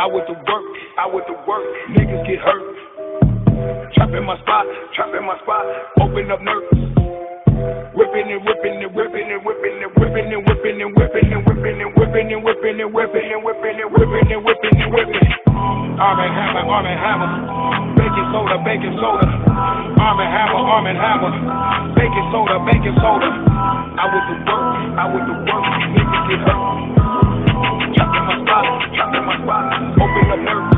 I with the work, niggas get hurt. Trap in my spot, open up nerves. Whipping and whipping and whipping and whipping and whipping and whipping and whipping and whipping and whipping and whipping and whipping and whipping and whipping and whipping and whipping. Arm and hammer. Baking soda. Arm and hammer. Baking soda. I with the work, niggas get hurt. Trap in my spot, open up nerves.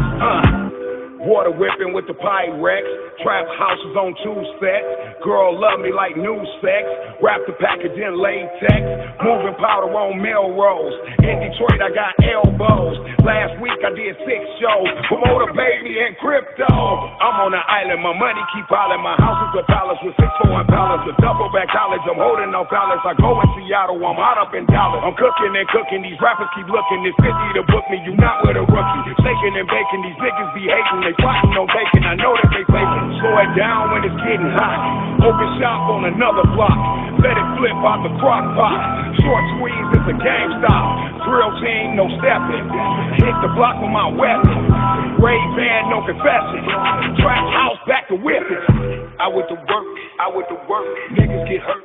Water whipping with the Pyrex. Trap houses on 2 sets. Girl love me like new sex. Wrap the package in latex. Moving powder on Melrose. In Detroit I got elbows. Last week I did 6 shows. Promoter baby and crypto. I'm on the island, my money keep piling. My house is a palace with 6 foreign palace. The double back college, I'm holding no palace. I go in Seattle, I'm hot up in Dallas. I'm cooking and cooking, these rappers keep looking. It's 50 to book me, you not with a rookie. Shaking and baking, these niggas be hating. They plotting on taking, I know that they faking. Slow it down when it's getting hot. Open shop on another block. Let it flip out the crock pot. Short squeeze, it's a GameStop. Drill team, no stepping. Hit the block with my weapon. Raid band, no confession. Trap house, back to whipping. I with the work, niggas get hurt.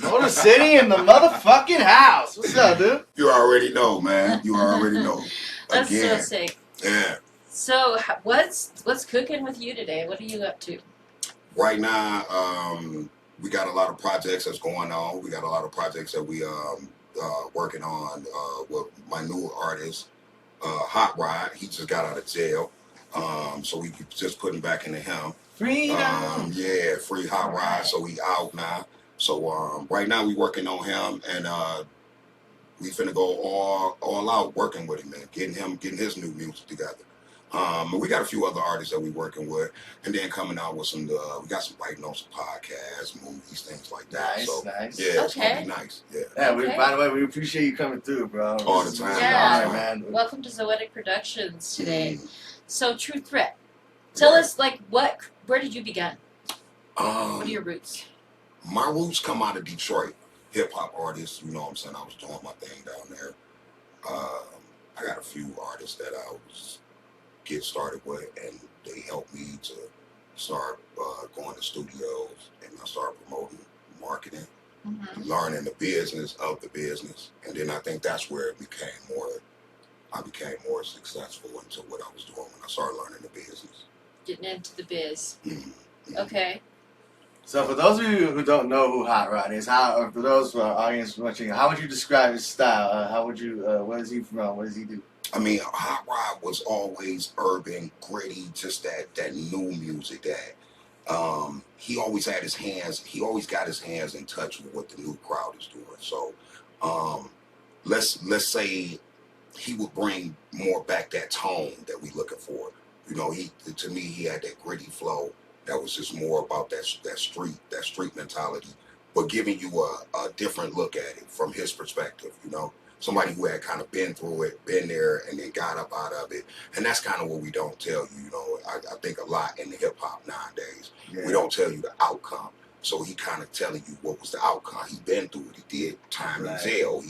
Motor City in the motherfucking house. What's up, dude? You already know, man. You already know. That's so sick. Yeah. So what's cooking with you today? What are you up to? Right now, we got a lot of projects that's going on. We got a lot of projects that we working on with my new artist, Hot Rod. He just got out of jail, so we just putting back into him. Freedom. Yeah, free Hot Rod. So he out now. So right now we working on him, and we finna go all out working with him, man. Getting his new music together. We got a few other artists that we working with, and then coming out with some. We got some writing on some podcasts, movies, things like that. Nice, so, nice. Yeah, it's gonna be nice. Yeah. Yeah. Okay. By the way, we appreciate you coming through, bro. All the time. Yeah. Honor, man. Welcome to Zoetic Productions today. So Tru Threat. Tell us where did you begin? What are your roots? My roots come out of Detroit. Hip hop artists, you know what I'm saying? I was doing my thing down there. I got a few artists that I was get started with, and they helped me to start going to studios, and I started promoting, marketing, learning the business of the business, and then I think that's where it became more. I became more successful into what I was doing when I started learning the business. Getting into the biz. Mm-hmm. Okay. So for those of you who don't know who Hot Rod is, for those audience watching, how would you describe his style? How would you? Where is he from? What does he do? I mean, Hot Rod was always urban, gritty, just that new music that he always had his hands. He always got his hands in touch with what the new crowd is doing. So let's say he would bring more back that tone that we looking for. You know, to me he had that gritty flow. That was just more about that street mentality, but giving you a different look at it from his perspective, you know, somebody who had kind of been through it, been there, and then got up out of it. And that's kind of what we don't tell you, you know. I think a lot in the hip hop nowadays, we don't tell you the outcome. So he kind of telling you what was the outcome. He been through it. He did time in jail.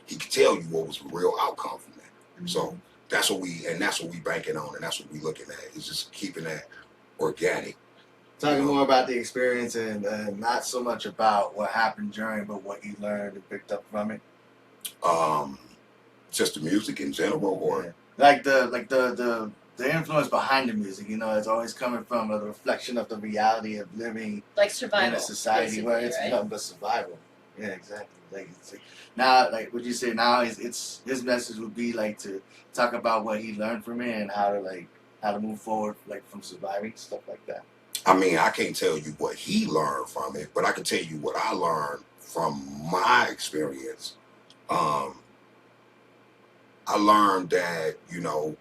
He could tell you what was the real outcome from that. Mm-hmm. So that's what we banking on, and that's what we looking at, is just keeping that organic. Talking more about the experience and not so much about what happened during, but what you learned and picked up from it. Just the music in general, or like the influence behind the music. You know, it's always coming from a reflection of the reality of living like survival in a society where it's nothing but survival. Yeah, exactly. Now, would you say now it's his message would be like to talk about what he learned from it and how to move forward, like from surviving, stuff like that. I mean, I can't tell you what he learned from it, but I can tell you what I learned from my experience. I learned that, you know,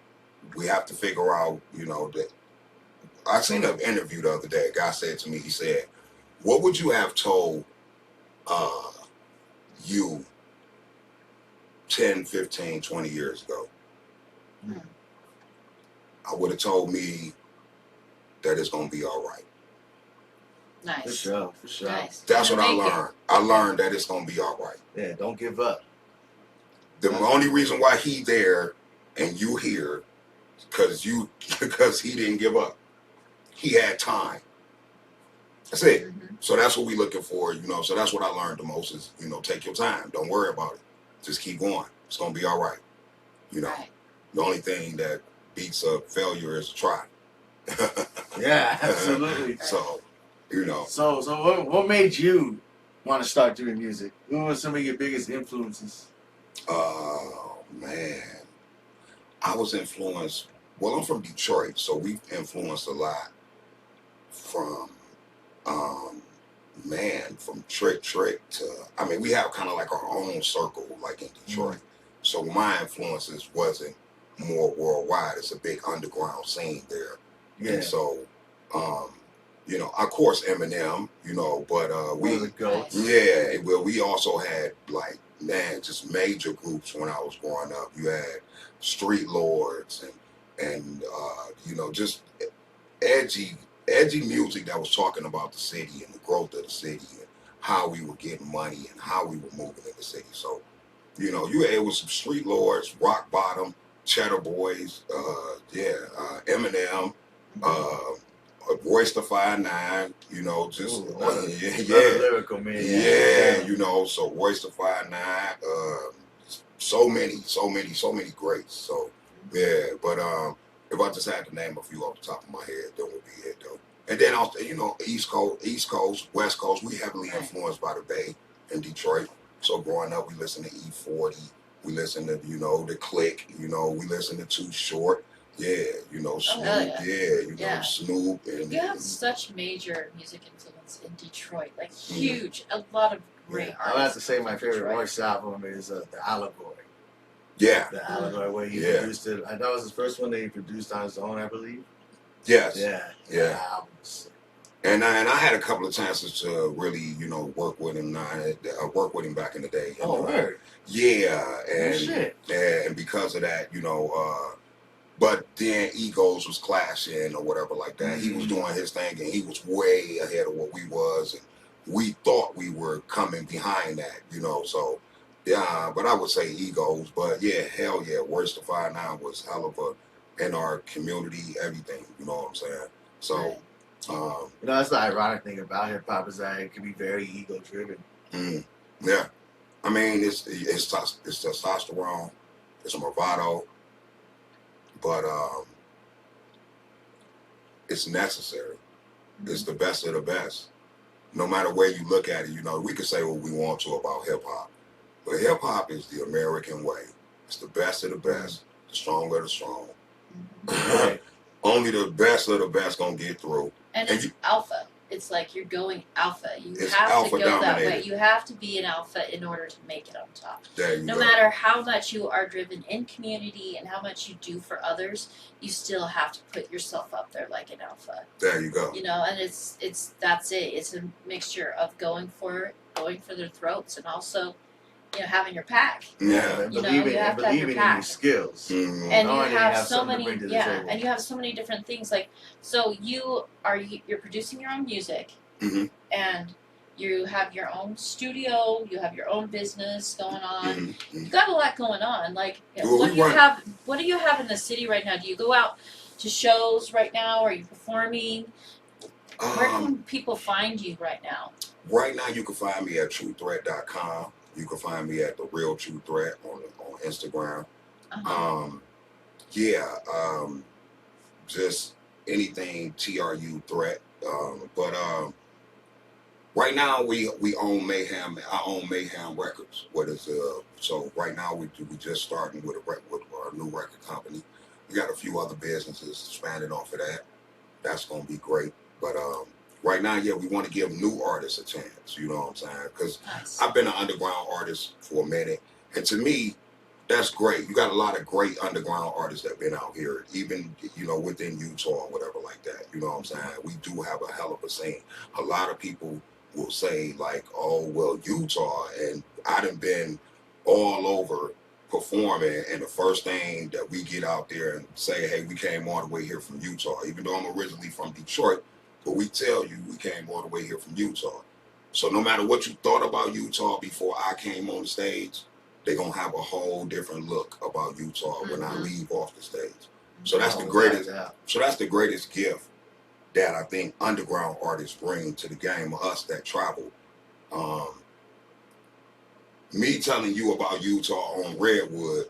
we have to figure out, you know, that I seen an interview the other day. A guy said to me, he said, what would you have told you 10, 15, 20 years ago? I would have told me that it's going to be all right. Nice. For sure. Nice. That's what I learned. I learned that it's going to be all right. Yeah, don't give up. The only reason why he there and you hear, because he didn't give up. He had time. That's it. So that's what we're looking for, you know. So that's what I learned the most is, you know, take your time. Don't worry about it. Just keep going. It's gonna be all right. You know. Right. The only thing that beats a failure is a try. Yeah, absolutely. So, you know. So what made you want to start doing music? Who were some of your biggest influences? Oh man. I was influenced. Well, I'm from Detroit, so we've influenced a lot from from Trick to, I mean, we have kind of like our own circle, like in Detroit. So my influences wasn't more worldwide. It's a big underground scene there. Yeah. And so, you know, of course Eminem, you know, but One of the goats. yeah, well, we also had like, man, just major groups when I was growing up. You had Street Lords and you know, just edgy music that was talking about the city and the growth of the city and how we were getting money and how we were moving in the city. So, you know, you had with some Street Lords, Rock Bottom, Cheddar Boys, Eminem, Royce the 5'9", you know, just lyrical man. Yeah, you know, so Royce the 5'9", so many greats. So yeah, but if I just had to name a few off the top of my head, that would be it though. And then also, you know, East Coast, West Coast, we heavily influenced by the Bay in Detroit. So growing up, we listened to E40, we listened to, you know, The Click, you know, we listened to Too Short, yeah, you know, Snoop, know, Snoop. And you have such major music influence in Detroit, like huge, a lot of great artists. I have to say my favorite Royce album is The Allegory. Yeah. The Allegory, where he produced it. That was his first one that he produced on his own, I believe. Yes. Yeah. And I had a couple of chances to really, you know, work with him. Work with him back in the day. Oh, word. Yeah, and shit. And because of that, you know, but then egos was clashing or whatever like that. He was doing his thing, and he was way ahead of what we was, and we thought we were coming behind that, you know. So yeah, but I would say egos. But yeah, hell yeah, Royce the 5'9" was hell of a in our community, everything. You know what I'm saying? So. You know, that's the ironic thing about hip hop is that it can be very ego driven. Yeah, I mean it's testosterone, it's bravado, but it's necessary. It's the best of the best. No matter where you look at it, you know, we can say what we want to about hip hop, but hip hop is the American way. It's the best of the best, the strong of the strong. Only the best of the best gonna get through. And it's alpha. It's like you're going alpha. It's have alpha to go that dominated. way. You have to be an alpha in order to make it on top. There you no go. matter how much you are driven in community and how much you do for others, you still have to put yourself up there like an alpha. There you go. You know, and that's it. It's a mixture of going for their throats and also, you know, having your pack. Yeah, and believing in your skills. And you have so many, and you have so many different things. Like, so you're producing your own music, and you have your own studio, you have your own business going on. You got a lot going on. Like, what do you have in the city right now? Do you go out to shows right now? Are you performing? Where can people find you right now? Right now, you can find me at TruThreat.com. You can find me at The Real Tru Threat on Instagram. Just anything TRU Threat. But right now we own Mayhem. I own Mayhem Records. So right now we just starting with our new record company. We got a few other businesses expanding off of that. That's gonna be great. But right now, we want to give new artists a chance, you know what I'm saying? Because I've been an underground artist for a minute, and to me, that's great. You got a lot of great underground artists that have been out here, even, you know, within Utah or whatever like that, you know what I'm saying? We do have a hell of a scene. A lot of people will say, like, oh, well, Utah, and I done been all over performing, and the first thing that we get out there and say, hey, we came all the way here from Utah, even though I'm originally from Detroit, but we tell you we came all the way here from Utah. So no matter what you thought about Utah before I came on the stage, they're gonna have a whole different look about Utah when I leave off the stage. So that's the greatest gift that I think underground artists bring to the game of us that travel. Me telling you about Utah on Redwood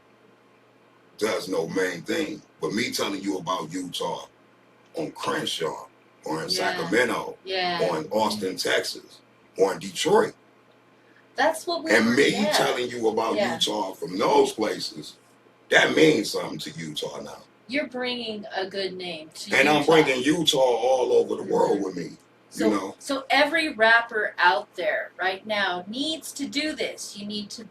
does no main thing, but me telling you about Utah on Crenshaw or in Sacramento or in Austin, Texas or in Detroit. That's what we And me telling you about Utah from those places, that means something to Utah now. You're bringing a good name to and Utah. I'm bringing Utah all over the world with me. So, you know. So every rapper out there right now needs to do this. You need to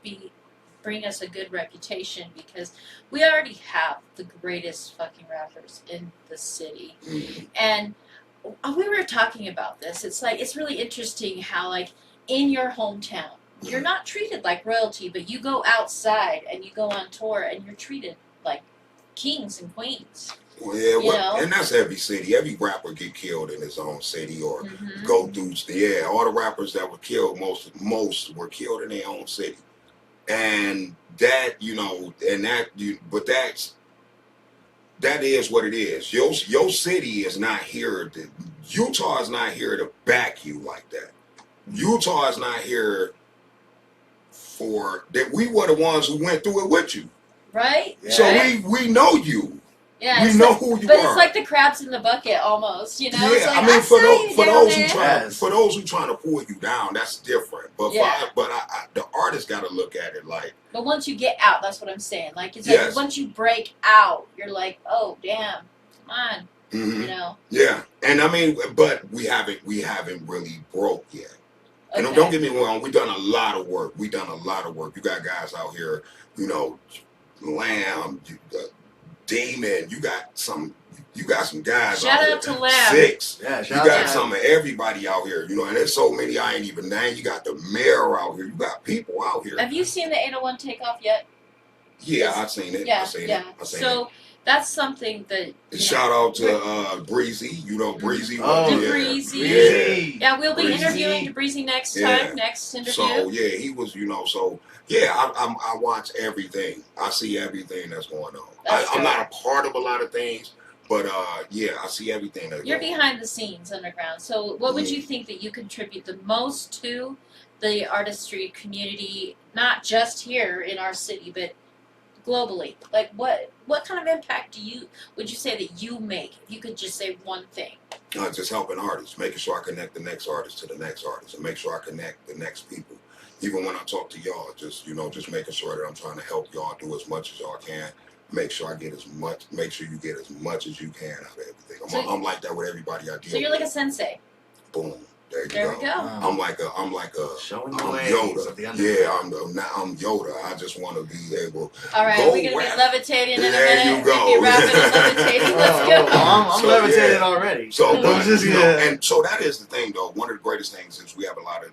bring us a good reputation because we already have the greatest fucking rappers in the city. And we were talking about this. It's really interesting how like in your hometown you're not treated like royalty, but you go outside and you go on tour and you're treated like kings and queens. Well, yeah, and that's every city. Every rapper get killed in his own city or go through. Yeah, all the rappers that were killed, most were killed in their own city, and that but that is what it is. Your city is not here. Utah is not here to back you like that. Utah is not here for that. We were the ones who went through it with you, right? So we know you. Yeah, we know who you are. But it's like the crabs in the bucket almost, you know? Yeah, it's like, I mean, for those who trying to pull you down, that's different. But the artist got to look at it like. But once you get out, that's what I'm saying. Like it's like once you break out, you're like, oh damn, come on, you know? Yeah, and I mean, but we haven't really broke yet. Okay. And don't get me wrong, we done a lot of work. You got guys out here, Lamb, Demon, you got some guys shout out out here. To Lamb. Six. Yeah, you got some of everybody out here, and there's so many I ain't even named. You got the mayor out here. You got people out here. Have you seen the 801 takeoff yet? Yeah, I've seen it. Yeah, So that's something that. Shout out to Breezy. Breezy. Breezy. Yeah, we'll be interviewing Breezy next time. Next interview. So he was. I watch everything. I see everything that's going on. I'm not a part of a lot of things, but I see everything that's You're going behind the scenes underground. So what would you think that you contribute the most to the artistry community, not just here in our city, but globally? Like what kind of impact would you say that you make if you could just say one thing? Just helping artists, making sure I connect the next artist to the next artist, and make sure I connect the next people. Even when I talk to y'all, just making sure that I'm trying to help y'all do as much as y'all can. Make sure you get as much as you can out of everything. I'm like that with everybody I deal with. So you're like a sensei. Boom. There we go. I'm like a showing the Yoda. Yeah, I'm Yoda. I just want to be able. All right, we're gonna be levitating in a minute. There you go. Rapping and levitating. Let's go. I'm levitating already. So, and so that is the thing, though. One of the greatest things is we have a lot of,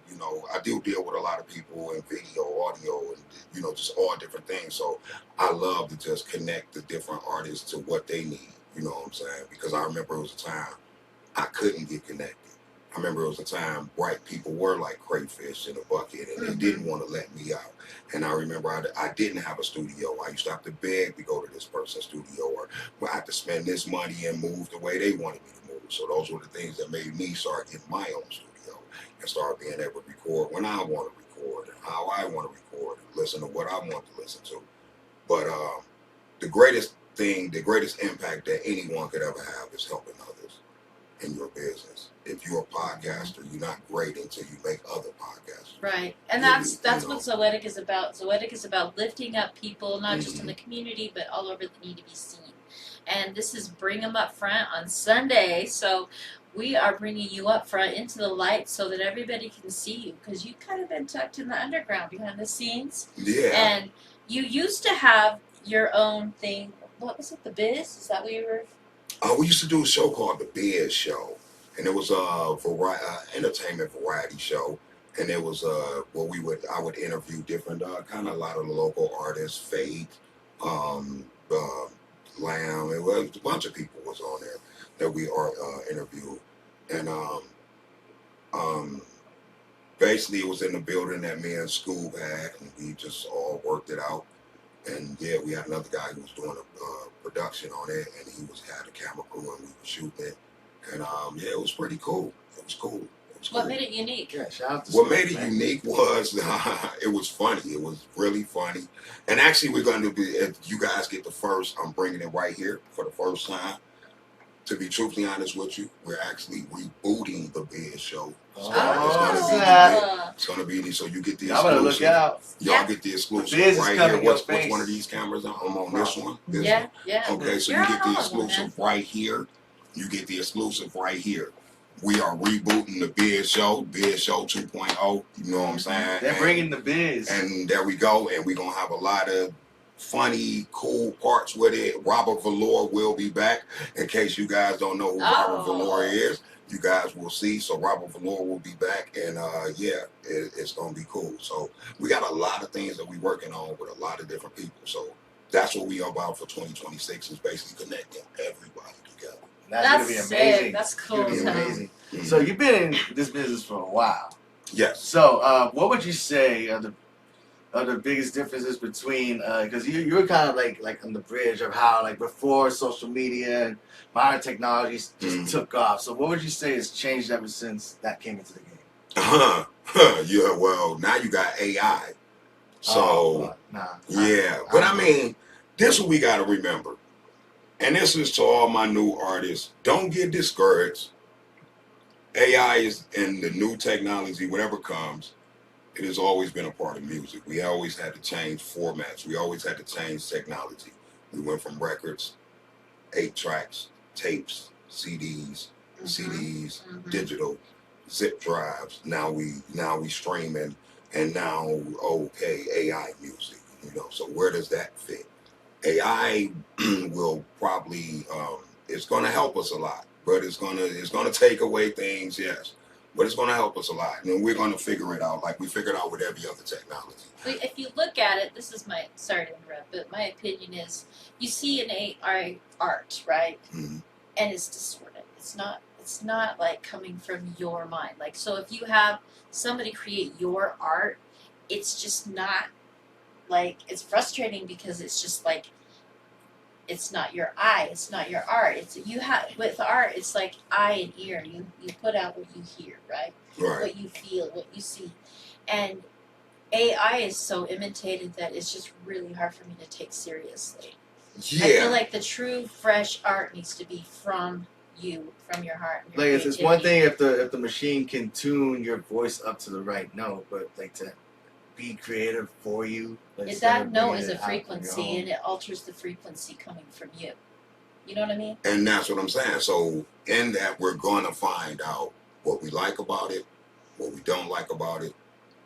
I do deal with a lot of people in video, audio, and just all different things. So I love to just connect the different artists to what they need. You know what I'm saying? Because I remember it was a time I couldn't get connected. I remember it was a time white people were like crayfish in a bucket and they didn't want to let me out. And I remember I didn't have a studio. I used to have to beg to go to this person's studio or I had to spend this money and move the way they wanted me to move. So those were the things that made me start getting my own studio and start being able to record when I want to record and how I want to record and listen to what I want to listen to. But the greatest impact that anyone could ever have is helping others in your business. If you're a podcaster, you're not great until you make other podcasts. Right. And that's what Zoetic is about. Zoetic is about lifting up people, not just in the community, but all over that need to be seen. And this is Bring 'em Up Front on Sunday. So we are bringing you up front into the light so that everybody can see you. Because you've kind of been tucked in the underground behind the scenes. Yeah. And you used to have your own thing. What was it? The Biz? Is that what you were? We used to do a show called The Biz Show. And it was a entertainment variety show, and it was where I would interview different kind of a lot of the local artists, Faith, Lamb. It was a bunch of people was on there that we interviewed, and basically it was in the building that me and Scoob had, and we just all worked it out. And yeah, we had another guy who was doing a production on it, and he had a camera crew, and we were shooting it. And yeah, it was pretty cool. It was cool. What made it unique? Yeah, shout out to what made it unique was it was funny. It was really funny. And actually, we're going to be, if you guys get the first, I'm bringing it right here for the first time. To be truthfully honest with you, we're actually rebooting the Biz Show. So it's going to be, so you get the exclusive. Y'all better look out. Y'all get the exclusive right here. Which one of these cameras? I'm on this one. This yeah, one. yeah. Okay, so you get the exclusive right here. You get the exclusive right here. We are rebooting the Biz Show 2.0. You know what I'm saying? They're bringing the biz. And there we go. And we're going to have a lot of funny, cool parts with it. Robert Velour will be back. In case you guys don't know who Robert Velour is, you guys will see. So Robert Velour will be back. And yeah, it's going to be cool. So we got a lot of things that we're working on with a lot of different people. So that's what we are about for 2026 is basically connecting everybody together. That's going to be amazing. Sick. That's cool. It's gonna be amazing. Mm-hmm. So you've been in this business for a while. Yes. So what would you say are the biggest differences between because you were kind of like on the bridge of how like before social media and modern technologies just took off. So what would you say has changed ever since that came into the game? Yeah. Well, now you got AI. So yeah, but I mean, this is what we got to remember. And this is to all my new artists. Don't get discouraged. AI is in the new technology, whatever comes, it has always been a part of music. We always had to change formats. We always had to change technology. We went from records, 8 tracks, tapes, CDs, digital, zip drives. Now we streaming, and now okay, AI music. You know, so where does that fit? AI will probably it's going to help us a lot, but it's going to take away things, yes, but it's going to help us a lot, and we're going to figure it out like we figured out with every other technology. If you look at it, this is my sorry to interrupt, but my opinion is you see an AI art, right, and it's distorted. It's not like coming from your mind. Like so, if you have somebody create your art, it's just not. Like, it's frustrating because it's just like, it's not your eye, it's not your art. It's with art, it's like eye and ear. You put out what you hear, right? What you feel, what you see. And AI is so imitated that it's just really hard for me to take seriously. Yeah. I feel like the true, fresh art needs to be from you, from your heart. And your it's one thing if the machine can tune your voice up to the right note, but like to be creative for you. That note is a frequency, and it alters the frequency coming from you. You know what I mean? And that's what I'm saying. So in that, we're going to find out what we like about it, what we don't like about it.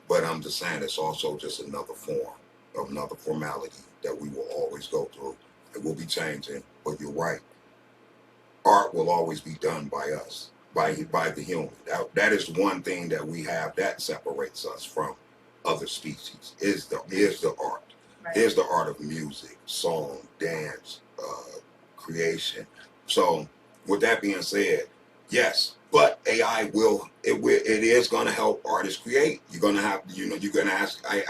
But I'm just saying it's also just another form of another formality that we will always go through. It will be changing, but you're right. Art will always be done by us, by the human. That is one thing that we have that separates us from other species is the art. Right. Is the art of music, song, dance, creation. So with that being said, yes, but AI it is gonna help artists create. You're gonna have, you're gonna ask I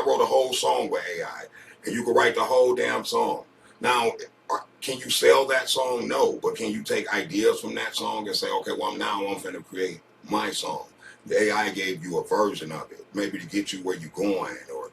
wrote a whole song with AI, and you could write the whole damn song. Now, can you sell that song? No, but can you take ideas from that song and say, okay, well now I'm gonna create my song. The AI gave you a version of it, maybe to get you where you're going, or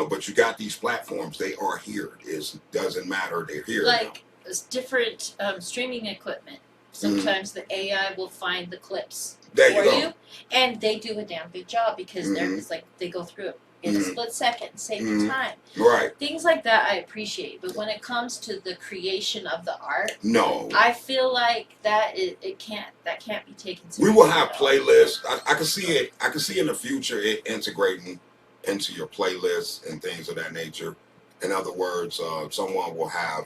but you got these platforms. They are here. It doesn't matter. They're here. Like it's different streaming equipment. Sometimes the AI will find the clips for you, and they do a damn good job because they're it's like they go through it in a split second, save you time. Right. Things like that I appreciate, but when it comes to the creation of the art, no, I feel like that can't be taken seriously. We will have playlists. I can see it. I can see in the future it integrating into your playlists and things of that nature. In other words, someone will have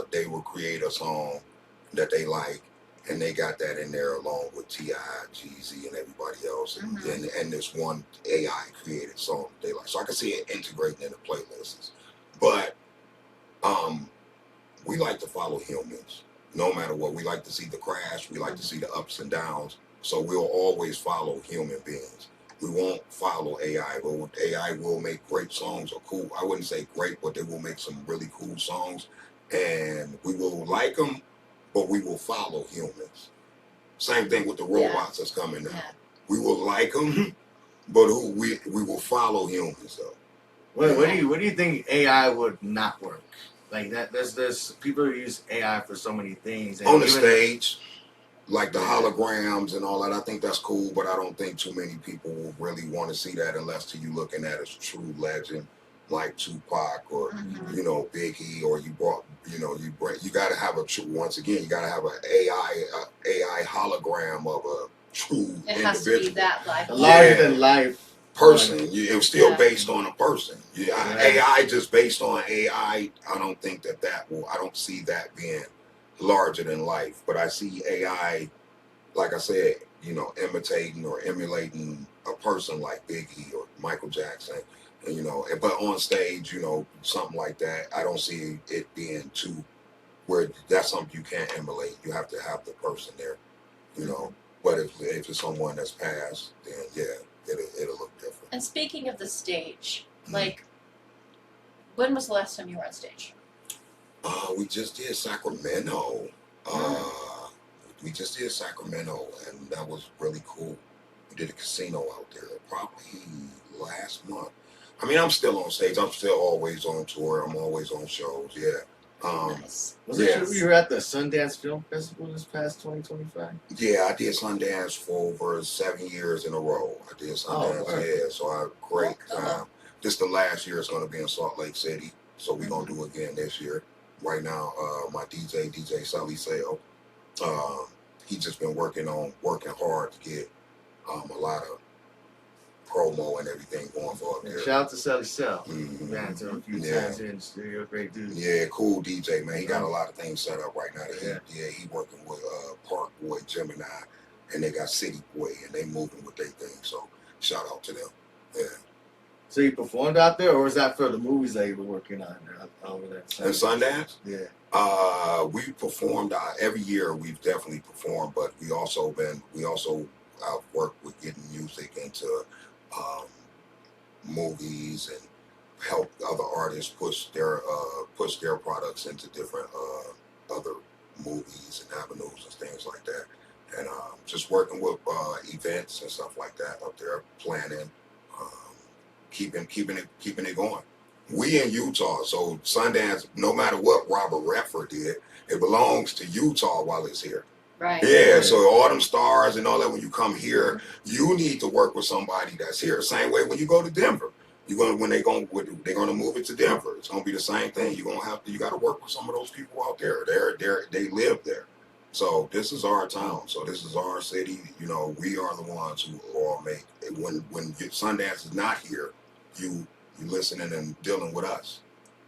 they will create a song that they like, and they got that in there along with T.I., Jeezy, and everybody else, and this one AI created song they like. So I can see it integrating into playlists. But we like to follow humans, no matter what. We like to see the crash. We like to see the ups and downs. So we'll always follow human beings. We won't follow AI, but AI will make great songs or cool. I wouldn't say great, but they will make some really cool songs, and we will like them, but we will follow humans. Same thing with the robots that's coming now. Yeah. We will like them, but we will follow humans though. What do you think AI would not work? Like that, there's people who use AI for so many things. And On the stage, like the holograms and all that, I think that's cool, but I don't think too many people will really want to see that unless you looking at a true legend like Tupac or Biggie, or you got to have once again you got to have an AI hologram of a true It individual. has to be that life. A larger than life person. It was still based on a person. AI just based on AI. I don't think that will. I don't see that being larger than life. But I see AI, like I said, imitating or emulating a person like Biggie or Michael Jackson. And, but on stage, something like that. I don't see it being too where that's something you can't emulate. You have to have the person there. But if it's someone that's passed, then it'll look different. And speaking of the stage, like, when was the last time you were on stage? We just did Sacramento. We just did Sacramento, and that was really cool. We did a casino out there probably last month. I mean, I'm still on stage. I'm still always on tour. I'm always on shows. Yeah. Nice. Was it true you were at the Sundance Film Festival this past 2025? Yeah, I did Sundance for over 7 years in a row. I did Sundance, so I had a great time. This the last year it's going to be in Salt Lake City, so we're going to do it again this year. Right now, my DJ Sully Sale, he just been working hard to get a lot of promo and everything going for up there. Shout out to Sully Sale. Man, to him a few times here in the studio. Great dude. Yeah, cool DJ, man. He got a lot of things set up right now. He working with Park Boy, Gemini, and they got City Boy, and they moving with their thing. So shout out to them. Yeah. So you performed out there, or was that for the movies that you were working on over there? In Sundance? Yeah. We performed every year. We've definitely performed, but we also worked with getting music into movies and help other artists push their products into different other movies and avenues and things like that, and just working with events and stuff like that up there, planning, keeping it going. We in Utah, so Sundance, no matter what Robert Redford did, it belongs to Utah while it's here. Right. Yeah, so all them stars and all that, when you come here, you need to work with somebody that's here. Same way when you go to Denver. They're gonna move it to Denver. It's gonna be the same thing. You got to work with some of those people out there. They live there. So this is our town. So this is our city. We are the ones who all make it. When Sundance is not here, you listening and dealing with us.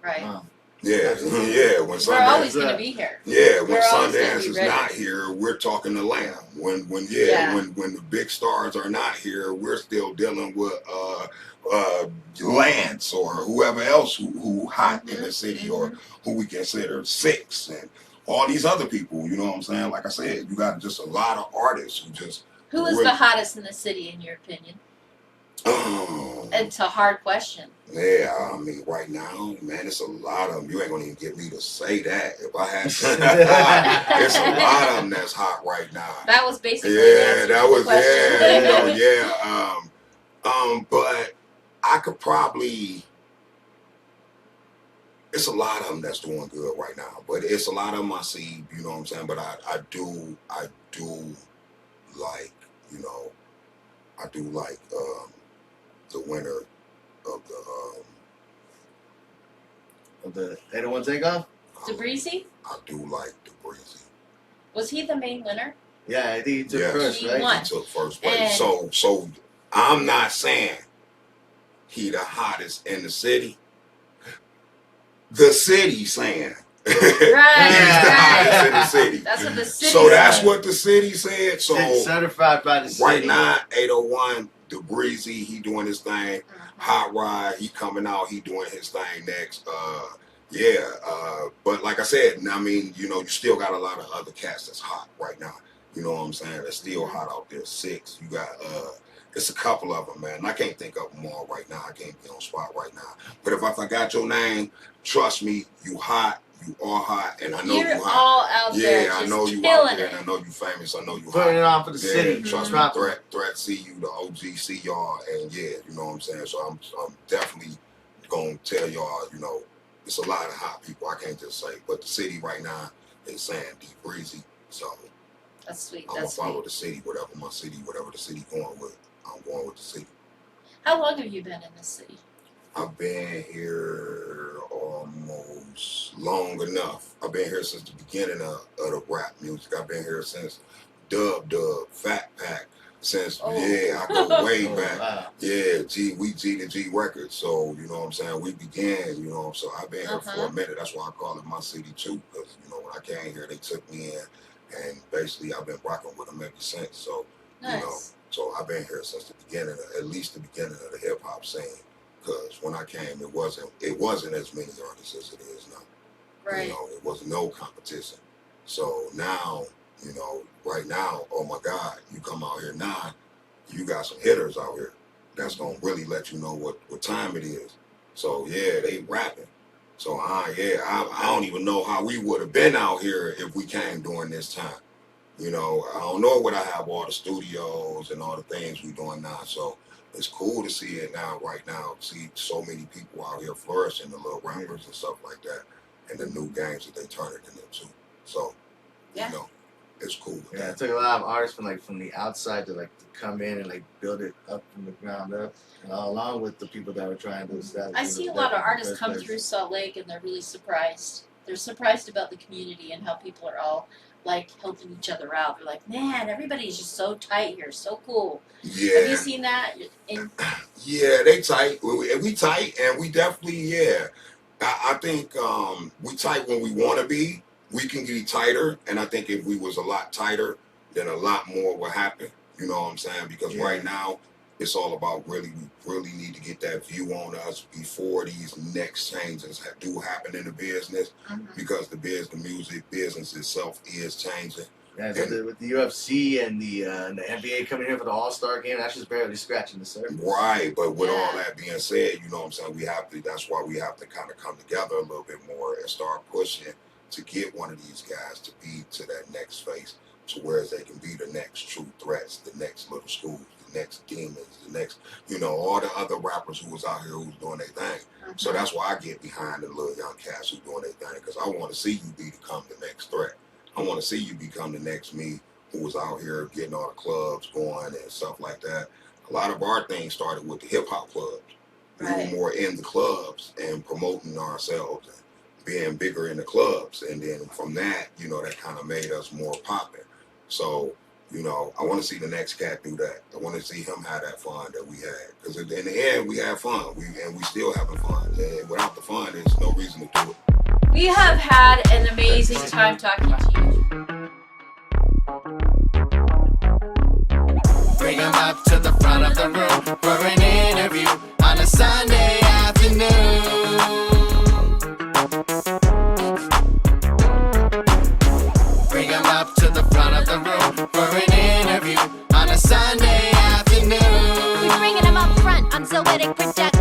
Right. Yeah, yeah. When we're always going to be here. Yeah, when Sundance is not here, we're talking to Lamb. When the big stars are not here, we're still dealing with Lance or whoever else who hot in the city, or who we consider Six and all these other people. You know what I'm saying? Like I said, you got just a lot of artists who just. Who is the hottest in the city, in your opinion? It's a hard question. Yeah, I mean, right now, man, it's a lot of them. You ain't gonna even get me to say that. If I had to, it's a lot of them that's hot right now. That was basically but I could probably. It's a lot of them that's doing good right now, but it's a lot of them I see. You know what I'm saying? But I do like, the winner of the 801 Takeoff? DeBreezy? I do like DeBreezy. Was he the main winner? Yeah, I think he took first, right? Won. He took first place. So I'm not saying he the hottest in the city. The city saying he's the hottest in the city. That's what the city So that's what the city said. So it's certified by the city. Right now, 801, DeBreezy, he doing his thing. Hot Rod, he coming out, he doing his thing next. But like I said, I mean, you still got a lot of other cats that's hot right now. You know what I'm saying? That's still hot out there. Six, you got It's a couple of them, man. I can't think of them all right now. I can't be on spot right now. But if I got your name, trust me, you hot. You are hot, and I know You're you hot. all out there. Yeah, I know you killing out there, it. and I know you famous. I know you Putting it hot. on for the city. Trust me, Threat, see you, the OG, see y'all, and yeah, you know what I'm saying. So I'm definitely gonna tell y'all, you know, it's a lot of hot people. I can't just say, but the city right now is saying deep breezy. So That's sweet. I'm gonna follow the city, whatever the city going with. I'm going with the city. How long have you been in this city? I've been here almost long enough. I've been here since the beginning of the rap music. I've been here since Dub, Fat Pack. Since I go way back. Wow. Yeah, we G to G Records. So you know what I'm saying. We began. You know, so I've been here for a minute. That's why I call it my city too. Because you know when I came here, they took me in, and basically I've been rocking with them ever since. So you know, so I've been here since the beginning, at least the beginning of the hip hop scene. Because when I came, it wasn't as many artists as it is now. Right. You know, it was no competition. So now, you know, right now, oh my God, you come out here now, you got some hitters out here that's gonna really let you know what time it is. So yeah, they rapping. So I don't even know how we would have been out here if we came during this time. You know, I don't know what I have all the studios and all the things we doing now. So it's cool to see it now, right now, see so many people out here flourishing, the little rappers and stuff like that, and the new games that they turn it into. So, you know, it's cool. Yeah, it took a lot of artists from the outside to come in and build it up from the ground up, along with the people that were trying to establish. I see a lot of artists come through Salt Lake and they're really surprised. They're surprised about the community and how people are all helping each other out. They're like, man, everybody's just so tight here, so cool. Yeah. Have you seen that? Yeah, they tight. We tight, and we definitely, I think we tight when we want to be. We can get tighter, and I think if we was a lot tighter, then a lot more would happen. You know what I'm saying? Because right now, it's all about we really need to get that view on us before these next changes do happen in the business, because the music business itself is changing. Yeah, with the UFC and the NBA coming here for the All-Star game, that's just barely scratching the surface. Right, but with all that being said, you know what I'm saying, that's why we have to kind of come together a little bit more and start pushing to get one of these guys to be to that next phase, to where they can be the next Tru Threats, the next Little Schools, the next Demons, the next, you know, all the other rappers who was out here who was doing their thing. So that's why I get behind the little young cats who doing their thing, because I want to see you become the next Threat. I want to see you become the next me, who was out here getting all the clubs going and stuff like that. A lot of our things started with the hip hop clubs. We were more in the clubs and promoting ourselves and being bigger in the clubs. And then from that, you know, that kind of made us more popping. So, you know, I want to see the next cat do that. I want to see him have that fun that we had. Because in the end, we had fun. We still having fun. And without the fun, there's no reason to do it. We have had an amazing time talking to you. Bring them up to the front of the room for an interview on a Sunday afternoon. Bring them up to the front of the room for an interview on a Sunday afternoon. We bringing them up front on Zoetic Production.